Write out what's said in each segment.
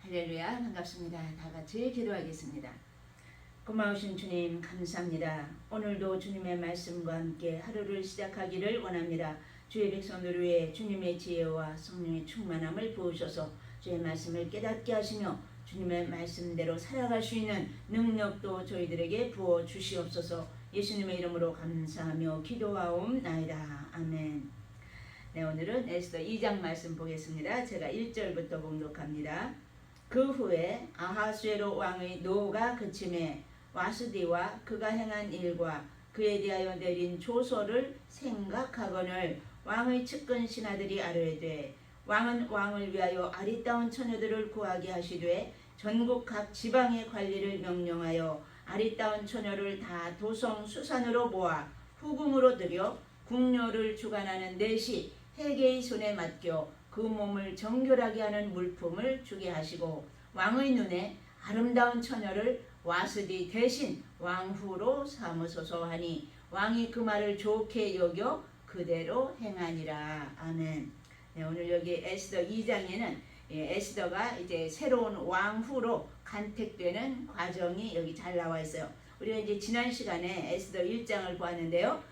할렐루야, 반갑습니다. 다 같이 기도하겠습니다. 고마우신 주님 감사합니다. 오늘도 주님의 말씀과 함께 하루를 시작하기를 원합니다. 주의 백성들 위해 주님의 지혜와 성령의 충만함을 부으셔서 주의 말씀을 깨닫게 하시며 주님의 말씀대로 살아갈 수 있는 능력도 저희들에게 부어 주시옵소서. 예수님의 이름으로 감사하며 기도하옵나이다. 아멘. 네, 오늘은 에스더 2장 말씀 보겠습니다. 제가 1절부터 봉독합니다. 그 후에 아하수에로 왕의 노가 그침에 와스디와 그가 행한 일과 그에 대하여 내린 조서를 생각하거늘 왕의 측근 신하들이 아뢰되 왕은 왕을 위하여 아리따운 처녀들을 구하게 하시되 전국 각 지방의 관리를 명령하여 아리따운 처녀를 다 도성 수산으로 모아 후궁으로 들여 궁녀를 주관하는 넷이 해계의 손에 맡겨 그 몸을 정결하게 하는 물품을 주게 하시고 왕의 눈에 아름다운 처녀를 와스디 대신 왕후로 삼으소서 하니 왕이 그 말을 좋게 여겨 그대로 행하니라. 아멘. 네, 오늘 여기 에스더 2장에는 에스더가 이제 새로운 왕후로 간택되는 과정이 여기 잘 나와 있어요. 우리가 이제 지난 시간에 에스더 1장을 보았는데요.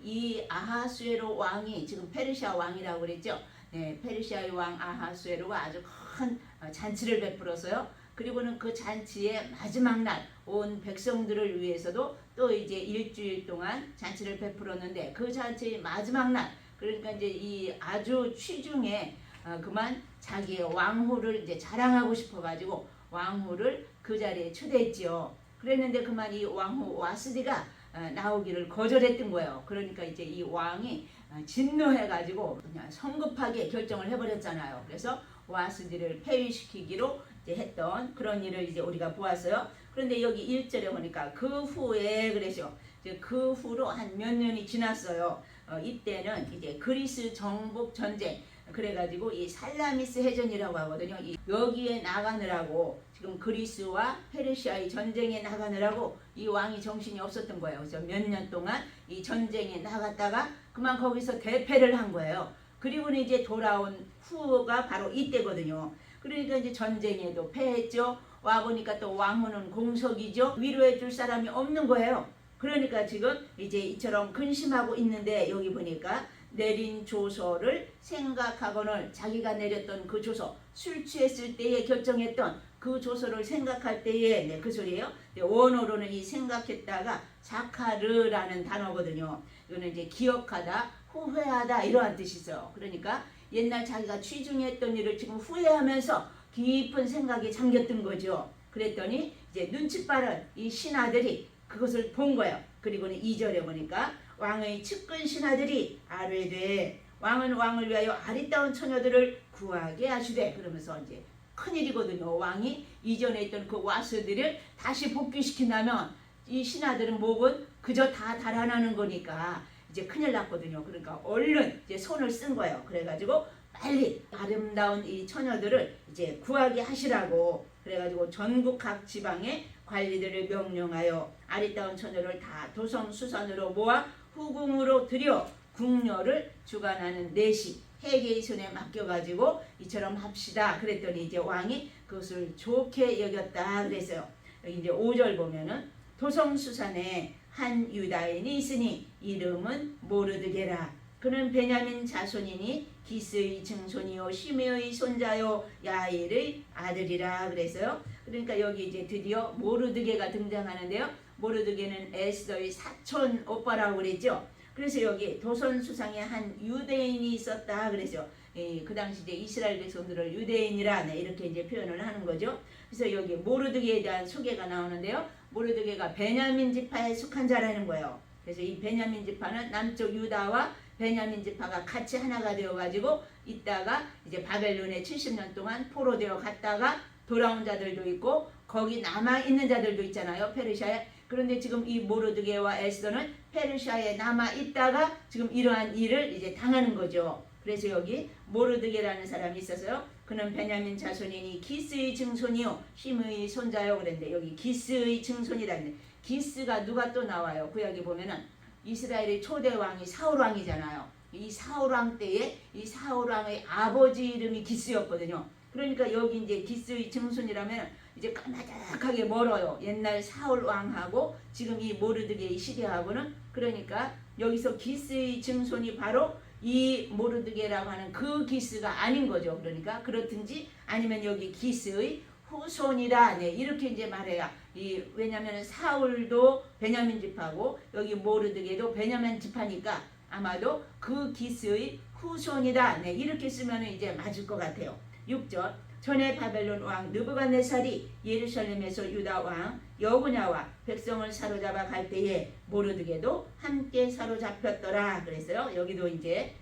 이 아하수에로 왕이 지금 페르시아 왕이라고 그랬죠. 네, 페르시아의 왕 아하수에로가 아주 큰 잔치를 베풀어서요. 그리고는 그 잔치의 마지막 날 온 백성들을 위해서도 또 이제 일주일 동안 잔치를 베풀었는데 그 잔치의 마지막 날 그러니까 이제 이 아주 취중에 그만 자기의 왕후를 이제 자랑하고 싶어가지고 왕후를 그 자리에 초대했지요. 그랬는데 그만 이 왕후 와스디가 나오기를 거절했던 거예요. 그러니까 이제 이 왕이 진노해가지고 그냥 성급하게 결정을 해버렸잖아요. 그래서 와스디를 폐위시키기로 이제 했던 그런 일을 이제 우리가 보았어요. 그런데 여기 1절에 보니까 그 후에 그래서 이제 그 후로 한 몇 년이 지났어요. 이때는 이제 그리스 정복 전쟁 그래가지고 이 살라미스 해전이라고 하거든요. 여기에 나가느라고 지금 그리스와 페르시아의 전쟁에 나가느라고 이 왕이 정신이 없었던 거예요. 그래서 몇 년 동안 이 전쟁에 나갔다가 그만 거기서 대패를 한 거예요. 그리고는 이제 돌아온 후가 바로 이때거든요. 그러니까 이제 전쟁에도 패했죠. 와보니까 또 왕후는 공석이죠. 위로해 줄 사람이 없는 거예요. 그러니까 지금 이제 이처럼 근심하고 있는데 여기 보니까 내린 조서를 생각하거늘 자기가 내렸던 그 조서 술 취했을 때에 결정했던 그 조서를 생각할 때에 그 소리예요. 원어로는 이 생각했다가 사카르라는 단어거든요. 이거는 이제 기억하다, 후회하다 이러한 뜻이 있어요. 그러니까 옛날 자기가 취중했던 일을 지금 후회하면서 깊은 생각에 잠겼던 거죠. 그랬더니 이제 눈치 빠른 이 신하들이 그것을 본 거예요. 그리고는 2절에 보니까 왕의 측근 신하들이 아뢰되 왕은 왕을 위하여 아리따운 처녀들을 구하게 하시되 그러면서 이제 큰일이거든요. 왕이 이전에 있던 그 와스들을 다시 복귀시킨다면 이 신하들은 목은 그저 다 달아나는 거니까 이제 큰일 났거든요. 그러니까 얼른 이제 손을 쓴 거예요. 그래가지고 빨리 아름다운 이 처녀들을 이제 구하게 하시라고 그래가지고 전국 각 지방의 관리들을 명령하여 아리따운 처녀를 다 도성 수산으로 모아 후궁으로 들여 궁녀를 주관하는 넷이 해계의 손에 맡겨가지고 이처럼 합시다. 그랬더니 이제 왕이 그것을 좋게 여겼다 그랬어요. 여기 이제 5절 보면은 도성 수산에 한 유다인이 있으니 이름은 모르드게라. 그는 베냐민 자손이니 기스의 증손이요 시므의 손자요 야일의 아들이라 그래서요. 그러니까 여기 이제 드디어 모르드게가 등장하는데요. 모르드게는 에스더의 사촌 오빠라고 그랬죠. 그래서 여기 도선 수상에 한 유대인이 있었다 그래서 그 당시 이제 이스라엘 백성들을 유대인이라 이렇게 이제 표현을 하는 거죠. 그래서 여기 모르드게에 대한 소개가 나오는데요. 모르드게가 베냐민 지파에 속한 자라는 거예요. 그래서 이 베냐민 지파는 남쪽 유다와 베냐민 지파가 같이 하나가 되어가지고 있다가 이제 바벨론에 70년 동안 포로되어 갔다가 돌아온 자들도 있고 거기 남아있는 자들도 있잖아요. 페르시아에. 그런데 지금 이 모르드게와 에스더는 페르시아에 남아있다가 지금 이러한 일을 이제 당하는 거죠. 그래서 여기 모르드게라는 사람이 있어서요. 그는 베냐민 자손이니 기스의 증손이요 시므의 손자요 그랬는데 여기 기스의 증손이라는데 기스가 누가 또 나와요. 구약에 보면은 이스라엘의 초대 왕이 사울 왕이잖아요. 이 사울 왕 때에 이 사울 왕의 아버지 이름이 기스였거든요. 그러니까 여기 이제 기스의 증손이라면 이제 까마득하게 멀어요. 옛날 사울 왕하고 지금 이 모르드게의 시대하고는. 그러니까 여기서 기스의 증손이 바로 이 모르드게라고 하는 그 기스가 아닌 거죠. 그러니까 그렇든지 아니면 여기 기스의 후손이다. 네, 이렇게 이제 말해야. 왜냐하면 사울도 베냐민 지파고 여기 모르드게도 베냐민 지파니까 아마도 그 기스의 후손이다. 네, 이렇게 쓰면 이제 맞을 것 같아요. 6절. 전에 바벨론 왕 느부갓네살이 예루살렘에서 유다 왕 여구냐와 백성을 사로잡아 갈 때에 모르드게도 함께 사로잡혔더라. 그래서요. 여기도 이제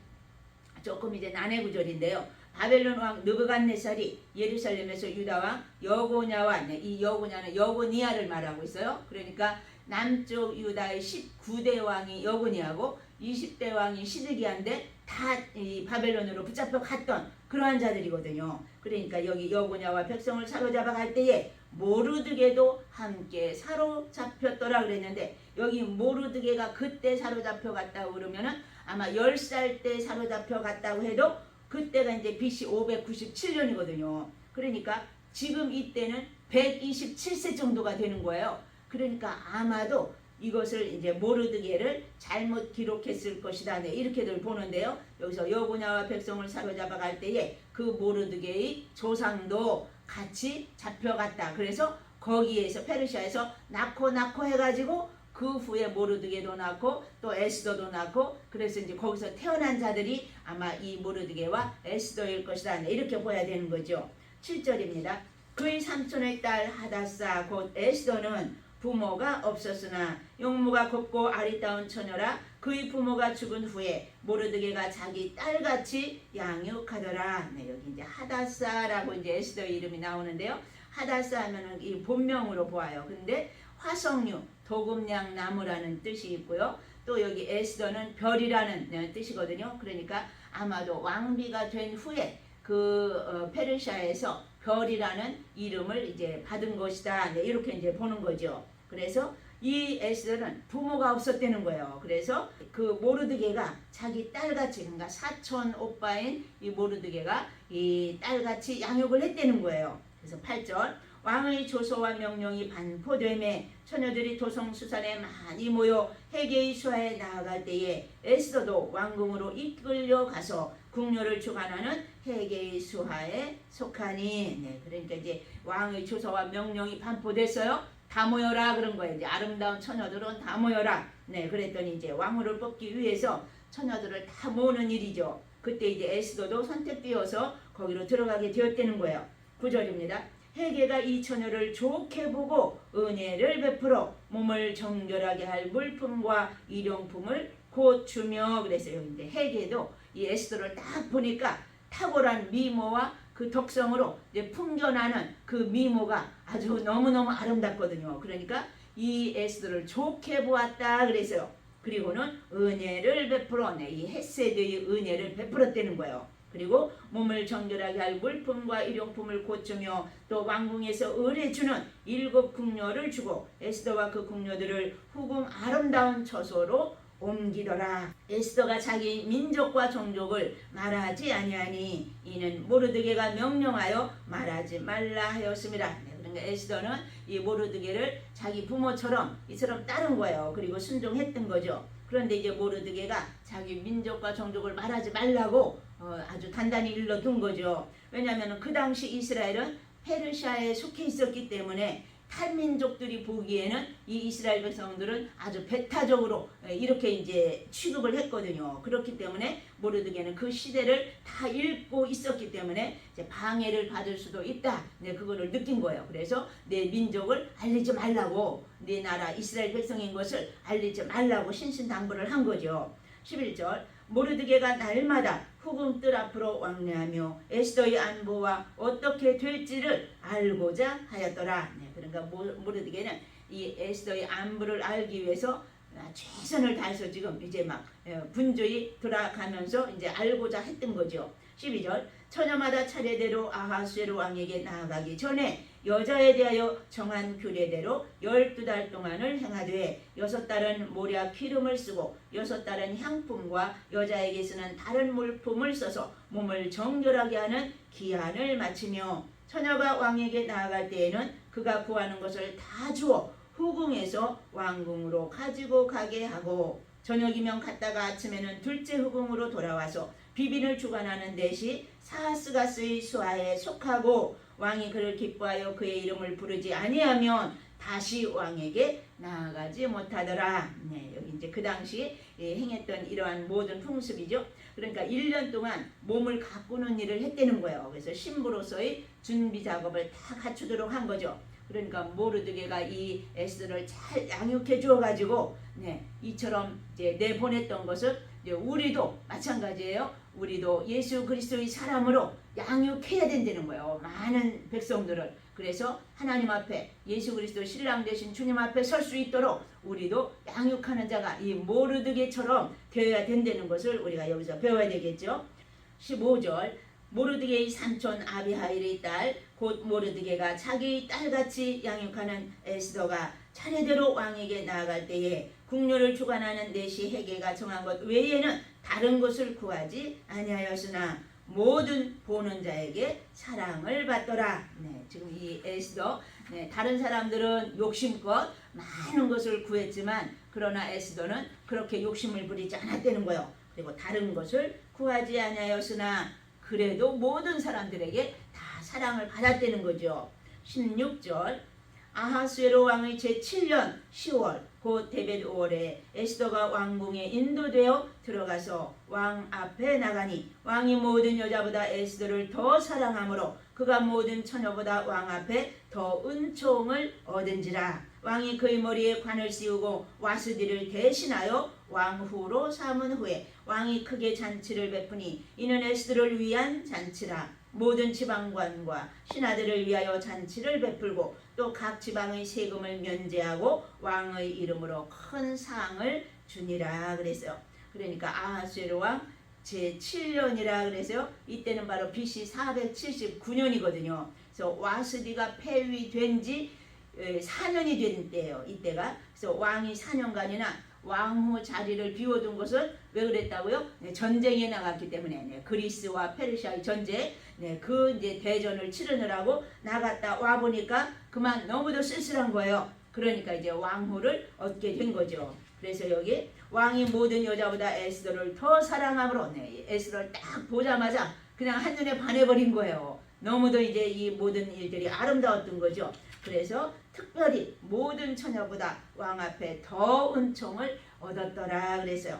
조금 이제 난해 구절인데요. 바벨론 왕 느부갓네살이 예루살렘에서 유다 왕 여고냐와, 이 여고냐는 여고니아를 말하고 있어요. 그러니까 남쪽 유다의 19대 왕이 여고니아고 20대 왕이 시드기야인데 다 이 바벨론으로 붙잡혀 갔던 그러한 자들이거든요. 그러니까 여기 여고냐와 백성을 사로잡아 갈 때에 모르드게도 함께 사로잡혔더라 그랬는데 여기 모르드게가 그때 사로잡혀 갔다고 그러면은 아마 10살 때 사로잡혀 갔다고 해도 그때가 이제 BC 597년이거든요. 그러니까 지금 이때는 127세 정도가 되는 거예요. 그러니까 아마도 이것을 이제 모르드게를 잘못 기록했을 것이다. 네, 이렇게들 보는데요. 여기서 여고냐와 백성을 사로잡아 갈 때에 그 모르드게의 조상도 같이 잡혀갔다. 그래서 거기에서 페르시아에서 낳고 해가지고 그 후에 모르드게도 낳고 또 에스더도 낳고 그래서 이제 거기서 태어난 자들이 아마 이 모르드게와 에스더일 것이다. 네, 이렇게 봐야 되는 거죠. 7절입니다. 그의 삼촌의 딸 하다사 곧 에스더는 부모가 없었으나 용모가 곱고 아리따운 처녀라. 그의 부모가 죽은 후에 모르드게가 자기 딸같이 양육하더라. 네, 여기 이제 하다사라고 이제 에스더의 이름이 나오는데요. 하다사 하면은 이 본명으로 보아요. 근데 화석류, 도금냥 나무라는 뜻이 있고요. 또 여기 에스더는 별이라는 뜻이거든요. 그러니까 아마도 왕비가 된 후에 그 페르시아에서 별이라는 이름을 이제 받은 것이다. 네, 이렇게 이제 보는 거죠. 그래서 이 에스더는 부모가 없었다는 거예요. 그래서 그 모르드게가 자기 딸같이, 그러니까 사촌 오빠인 이 모르드게가 이 딸같이 양육을 했다는 거예요. 그래서 8절. 왕의 조서와 명령이 반포되매 처녀들이 도성수산에 많이 모여 헤게의 수하에 나아갈 때에 에스더도 왕궁으로 이끌려 가서 궁녀를 주관하는 헤게의 수하에 속하니. 네, 그러니까 이제 왕의 조서와 명령이 반포됐어요. 다 모여라 그런 거예요. 이제 아름다운 처녀들은 다 모여라. 네, 그랬더니 이제 왕후를 뽑기 위해서 처녀들을 다 모으는 일이죠. 그때 이제 에스더도 선택되어서 거기로 들어가게 되었다는 거예요. 9절입니다. 헤게가 이 처녀를 좋게 보고 은혜를 베풀어 몸을 정결하게 할 물품과 일용품을 곧 주며. 그랬어요. 근데 헤게도 이 에스더를 딱 보니까 탁월한 미모와 그 덕성으로 이제 풍겨나는 그 미모가 아주 너무너무 아름답거든요. 그러니까 이 에스더를 좋게 보았다 그랬어요. 그리고는 은혜를 베풀어, 이 헤세드의 은혜를 베풀었다는 거예요. 그리고 몸을 정결하게 할 물품과 일용품을 고치며 또 왕궁에서 의뢰주는 7 궁녀를 주고 에스더와 그 궁녀들을 후궁 아름다운 처소로 옮기더라. 에스더가 자기 민족과 종족을 말하지 아니하니 이는 모르드게가 명령하여 말하지 말라 하였습니다. 그러니까 에스더는 이 모르드게를 자기 부모처럼 이처럼 따른 거예요. 그리고 순종했던 거죠. 그런데 이제 모르드게가 자기 민족과 종족을 말하지 말라고 아주 단단히 일러둔 거죠. 왜냐하면 그 당시 이스라엘은 페르시아에 속해 있었기 때문에 탈민족들이 보기에는 이 이스라엘 백성들은 아주 배타적으로 이렇게 이제 취급을 했거든요. 그렇기 때문에 모르드게는 그 시대를 다 읽고 있었기 때문에 이제 방해를 받을 수도 있다. 네, 그거를 느낀 거예요. 그래서 내 민족을 알리지 말라고, 내 나라 이스라엘 백성인 것을 알리지 말라고 신신당부를 한 거죠. 11절. 모르드게가 날마다 후궁 뜰 앞으로 왕래하며 에스더의 안보와 어떻게 될지를 알고자 하였더라. 네, 그러니까 모르드게는 이 에스더의 안부를 알기 위해서 최선을 다해서 지금 이제 막 분주히 돌아가면서 이제 알고자 했던 거죠. 12절. 처녀마다 차례대로 아하수에로 왕에게 나아가기 전에 여자에 대하여 정한 규례대로 12달 동안을 행하되 6달은 모략 기름을 쓰고 6달은 향품과 여자에게 쓰는 다른 물품을 써서 몸을 정결하게 하는 기한을 마치며 처녀가 왕에게 나아갈 때에는 그가 구하는 것을 다 주어 후궁에서 왕궁으로 가지고 가게 하고 저녁이면 갔다가 아침에는 둘째 후궁으로 돌아와서 비빈을 주관하는 넷이 사하스가스의 수하에 속하고 왕이 그를 기뻐하여 그의 이름을 부르지 아니하면 다시 왕에게 나아가지 못하더라. 네, 여기 이제 그 당시 행했던 이러한 모든 풍습이죠. 그러니까 1년 동안 몸을 가꾸는 일을 했다는 거예요. 그래서 신부로서의 준비 작업을 다 갖추도록 한 거죠. 그러니까 모르드게가 이 에스더를 잘 양육해 주어 가지고 이처럼 이제 내보냈던 것을 이제 우리도 마찬가지예요. 우리도 예수 그리스도의 사람으로 양육해야 된다는 거예요. 많은 백성들을. 그래서 하나님 앞에 예수 그리스도 신랑 되신 주님 앞에 설 수 있도록 우리도 양육하는 자가 이 모르드게처럼 되어야 된다는 것을 우리가 여기서 배워야 되겠죠. 15절 모르드게의 삼촌 아비하일의 딸 곧 모르드게가 자기의 딸같이 양육하는 에스더가 차례대로 왕에게 나아갈 때에 국료를 주관하는 넷이 헤게가 정한 것 외에는 다른 것을 구하지 아니하였으나 모든 보는 자에게 사랑을 받더라. 지금 이 에스더 다른 사람들은 욕심껏 많은 것을 구했지만 그러나 에스더는 그렇게 욕심을 부리지 않았다는 거예요. 그리고 다른 것을 구하지 아니하였으나 그래도 모든 사람들에게 다 사랑을 받았다는 거죠. 16절 아하수에로 왕의 제7년 10월 곧 데벳 5월에 에스더가 왕궁에 인도되어 들어가서 왕 앞에 나가니 왕이 모든 여자보다 에스더를 더 사랑하므로 그가 모든 처녀보다 왕 앞에 더 은총을 얻은지라. 왕이 그의 머리에 관을 씌우고 와스디를 대신하여 왕후로 삼은 후에 왕이 크게 잔치를 베푸니 이는 에스더를 위한 잔치라. 모든 지방관과 신하들을 위하여 잔치를 베풀고 또 각 지방의 세금을 면제하고 왕의 이름으로 큰 상을 주니라 그랬어요. 그러니까 아하수에로 왕 제7년이라 그래서 이때는 바로 BC 479년이거든요. 그래서 와스디가 폐위된 지 4년이 된 때예요. 이때가. 그래서 왕이 4년간이나 왕후 자리를 비워둔 것은 왜 그랬다고요? 전쟁에 나갔기 때문에 그리스와 페르시아의 전쟁 그 이제 대전을 치르느라고 나갔다 와 보니까 그만 너무도 쓸쓸한 거예요. 그러니까 이제 왕후를 얻게 된 거죠. 그래서 여기 왕이 모든 여자보다 에스더를 더 사랑함으로 에스더를 딱 보자마자 그냥 한눈에 반해버린 거예요. 너무도 이제 이 모든 일들이 아름다웠던 거죠. 그래서 특별히 모든 처녀보다 왕 앞에 더 은총을 얻었더라 그랬어요.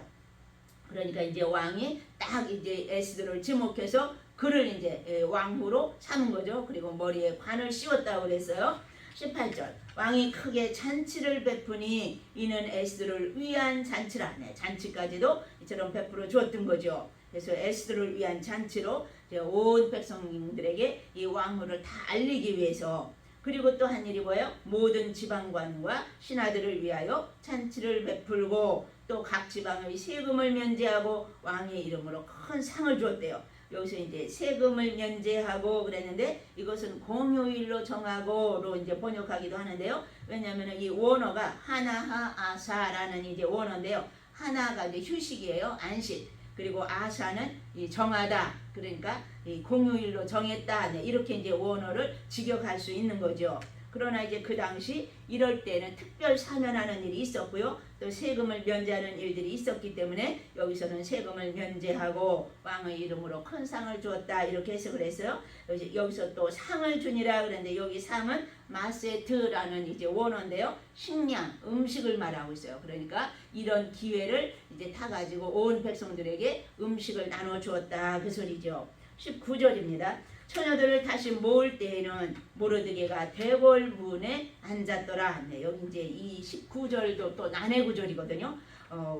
그러니까 이제 왕이 딱 이제 에스더를 지목해서 그를 이제 왕후로 삼은 거죠. 그리고 머리에 관을 씌웠다고 그랬어요. 18절 왕이 크게 잔치를 베푸니 이는 에스더를 위한 잔치라. 잔치까지도 이처럼 베풀어 주었던 거죠. 그래서 에스더를 위한 잔치로 온 백성들에게 이 왕후를 다 알리기 위해서. 그리고 또 한 일이 뭐예요? 모든 지방관과 신하들을 위하여 잔치를 베풀고 또 각 지방의 세금을 면제하고 왕의 이름으로 큰 상을 주었대요. 여기서 이제 세금을 면제하고 그랬는데 이것은 공휴일로 정하고로 이제 번역하기도 하는데요. 왜냐하면 이 원어가 하나하 아사라는 이제 원어인데요. 하나가 이제 휴식이에요. 안식. 그리고 아사는 이 정하다. 그러니까 이 공휴일로 정했다. 이렇게 이제 원어를 직역할 수 있는 거죠. 그러나 이제 그 당시 이럴 때는 특별 사면하는 일이 있었고요. 또 세금을 면제하는 일들이 있었기 때문에 여기서는 세금을 면제하고 왕의 이름으로 큰 상을 주었다. 이렇게 해석을 했어요. 여기서 또 상을 주니라 그랬는데 여기 상은 마세트라는 이제 원어인데요. 식량, 음식을 말하고 있어요. 그러니까 이런 기회를 이제 타 가지고 온 백성들에게 음식을 나눠 주었다. 그 소리죠. 19절입니다. 처녀들을 다시 모을 때에는 모르드게가 대궐문에 앉았더라. 여기 이제 이 19절도 또 난해 구절이거든요.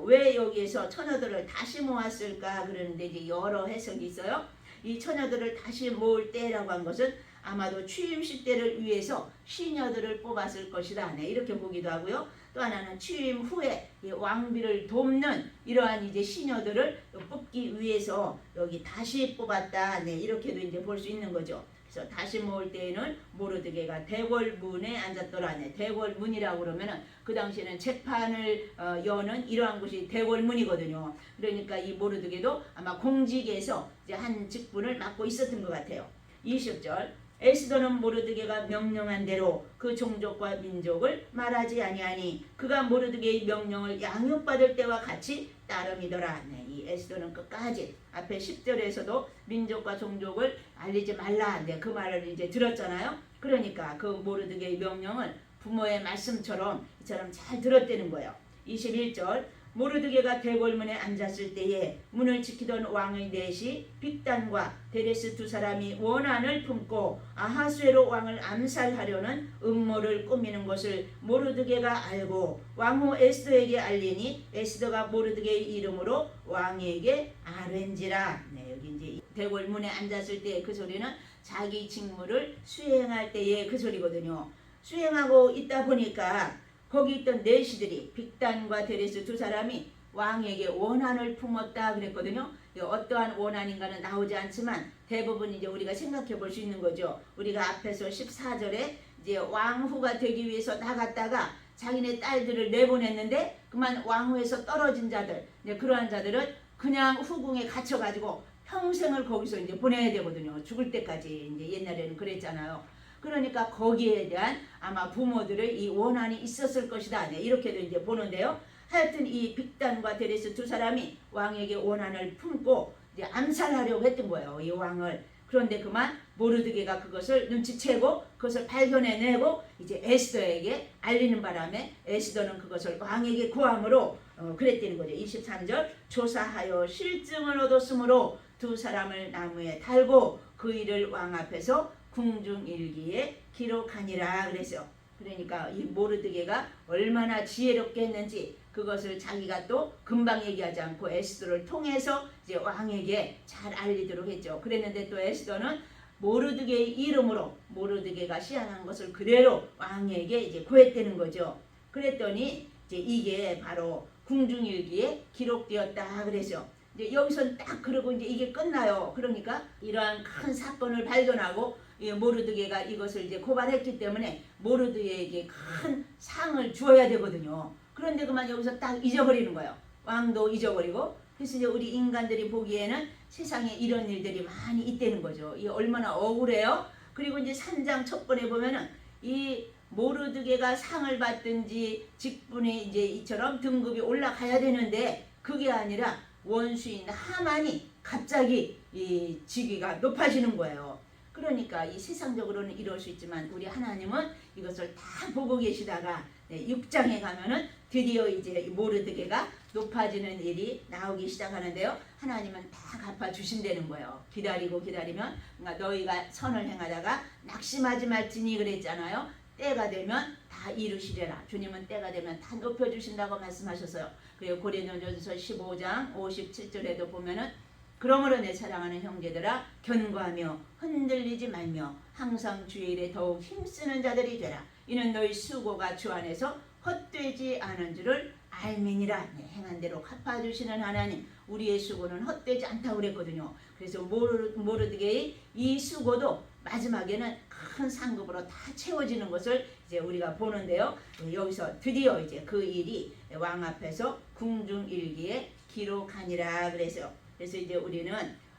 왜 여기에서 처녀들을 다시 모았을까 그러는데 이제 여러 해석이 있어요. 이 처녀들을 다시 모을 때라고 한 것은 아마도 취임식 때를 위해서 시녀들을 뽑았을 것이다. 네, 이렇게 보기도 하고요. 또 하나는 취임 후에 왕비를 돕는 이러한 이제 시녀들을 뽑기 위해서 여기 다시 뽑았다. 네, 이렇게도 이제 볼 수 있는 거죠. 그래서 다시 모을 때에는 모르드게가 대궐문에 앉았더라. 네, 대궐문이라고 그러면은 그 당시에는 재판을 여는 이러한 곳이 대궐문이거든요. 그러니까 이 모르드게도 아마 공직에서 이제 한 직분을 맡고 있었던 것 같아요. 20절 에스더는 모르드게가 명령한 대로 그 종족과 민족을 말하지 아니하니 그가 모르드게의 명령을 양육받을 때와 같이 따름이더라. 네, 이 에스더는 끝까지 앞에 10절에서도 민족과 종족을 알리지 말라. 네, 그 말을 이제 들었잖아요. 그러니까 그 모르드게의 명령을 부모의 말씀처럼 이처럼 잘 들었다는 거예요. 21절 모르드게가 대궐문에 앉았을 때에 문을 지키던 왕의 넷이 빅단과 데레스 두 사람이 원한을 품고 아하수에로 왕을 암살하려는 음모를 꾸미는 것을 모르드게가 알고 왕후 에스더에게 알리니 에스더가 모르드게의 이름으로 왕에게 아뢰니라. 네, 여기 이제 대궐문에 앉았을 때 그 소리는 자기 직무를 수행할 때의 그 소리거든요. 수행하고 있다 보니까 거기 있던 내시들이 빅단과 데레스 두 사람이 왕에게 원한을 품었다 그랬거든요. 어떠한 원한인가는 나오지 않지만 대부분 이제 우리가 생각해 볼 수 있는 거죠. 우리가 앞에서 14절에 이제 왕후가 되기 위해서 나갔다가 자기네 딸들을 내보냈는데 그만 왕후에서 떨어진 자들, 이제 그러한 자들은 그냥 후궁에 갇혀가지고 평생을 거기서 이제 보내야 되거든요. 죽을 때까지 이제 옛날에는 그랬잖아요. 그러니까 거기에 대한 아마 부모들의 이 원한이 있었을 것이다. 네, 이렇게도 이제 보는데요. 하여튼 이 빅단과 데레스 두 사람이 왕에게 원한을 품고 이제 암살하려고 했던 거예요. 이 왕을. 그런데 그만 모르드게가 그것을 눈치채고 그것을 발견해내고 이제 에스더에게 알리는 바람에 에스더는 그것을 왕에게 구함으로 그랬다는 거죠. 23절 조사하여 실증을 얻었으므로 두 사람을 나무에 달고 그 일을 왕 앞에서 궁중일기에 기록하니라 그랬어요. 그러니까 이 모르드게가 얼마나 지혜롭게 했는지 그것을 자기가 또 금방 얘기하지 않고 에스더를 통해서 이제 왕에게 잘 알리도록 했죠. 그랬는데 또 에스더는 모르드게의 이름으로 모르드게가 시한한 것을 그대로 왕에게 이제 구했다는 거죠. 그랬더니 이제 이게 바로 궁중일기에 기록되었다 그래서 이제 여기서 딱 그러고 이제 이게 끝나요. 그러니까 이러한 큰 사건을 발견하고 모르드게가 이것을 이제 고발했기 때문에 모르드게에게 큰 상을 주어야 되거든요. 그런데 그만 여기서 딱 잊어버리는 거예요. 왕도 잊어버리고. 그래서 이제 우리 인간들이 보기에는 세상에 이런 일들이 많이 있다는 거죠. 이게 얼마나 억울해요. 그리고 이제 3장 첫 번에 보면은 이 모르드게가 상을 받든지 직분이 이제 이처럼 등급이 올라가야 되는데 그게 아니라 원수인 하만이 갑자기 이 직위가 높아지는 거예요. 그러니까 이 세상적으로는 이럴 수 있지만 우리 하나님은 이것을 다 보고 계시다가 6장에 가면은 드디어 이제 모르드게가 높아지는 일이 나오기 시작하는데요. 하나님은 다 갚아주신다는 거예요. 기다리고 기다리면 그러니까 너희가 선을 행하다가 낙심하지 말지니 그랬잖아요. 때가 되면 다 이루시리라. 주님은 때가 되면 다 높여주신다고 말씀하셨어요. 그리고 고린도전서 15장 57절에도 보면은 그러므로 내 사랑하는 형제들아 견고하며 흔들리지 말며 항상 주의 일에 더욱 힘쓰는 자들이 되라. 이는 너희 수고가 주 안에서 헛되지 않은 줄을 알미니라. 네, 행한 대로 갚아주시는 하나님, 우리의 수고는 헛되지 않다고 그랬거든요. 그래서 모르드게의 이 수고도 마지막에는 큰 상급으로 다 채워지는 것을 이제 우리가 보는데요. 여기서 드디어 이제 그 일이 왕 앞에서 궁중일기에 기록하니라 그래서 이제 우리는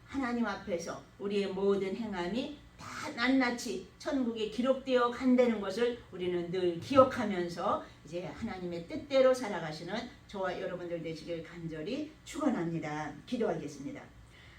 하나님 앞에서 우리의 모든 행함이 다 낱낱이 천국에 기록되어 간다는 것을 우리는 늘 기억하면서 이제 하나님의 뜻대로 살아가시는 저와 여러분들 되시길 간절히 축원합니다. 기도하겠습니다.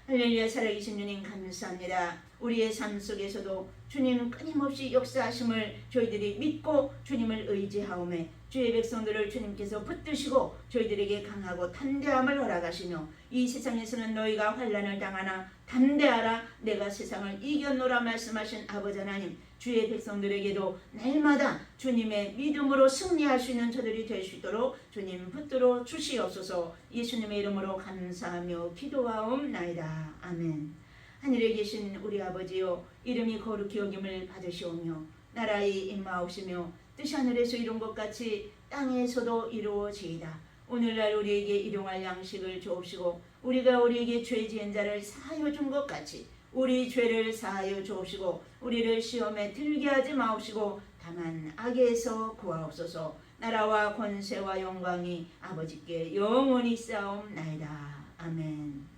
할렐루야. 살아계신 주님 감사합니다. 우리의 삶 속에서도 주님 끊임없이 역사하심을 저희들이 믿고 주님을 의지하오매 주의 백성들을 주님께서 붙드시고 저희들에게 강하고 담대함을 허락하시며 이 세상에서는 너희가 환난을 당하나 담대하라 내가 세상을 이겼노라 말씀하신 아버지 하나님, 주의 백성들에게도 날마다 주님의 믿음으로 승리할 수 있는 저들이 될 수 있도록 주님 붙들어 주시옵소서. 예수님의 이름으로 감사하며 기도하옵나이다. 아멘. 하늘에 계신 우리 아버지여, 이름이 거룩히 여김을 받으시오며 나라의 임하옵시며 뜻이 하늘에서 이룬 것 같이 땅에서도 이루어지이다. 오늘날 우리에게 일용할 양식을 주옵시고 우리가 우리에게 죄 지은 자를 사하여 준 것 같이 우리 죄를 사하여 주옵시고 우리를 시험에 들게 하지 마옵시고 다만 악에서 구하옵소서. 나라와 권세와 영광이 아버지께 영원히 쌓옵나이다. 아멘.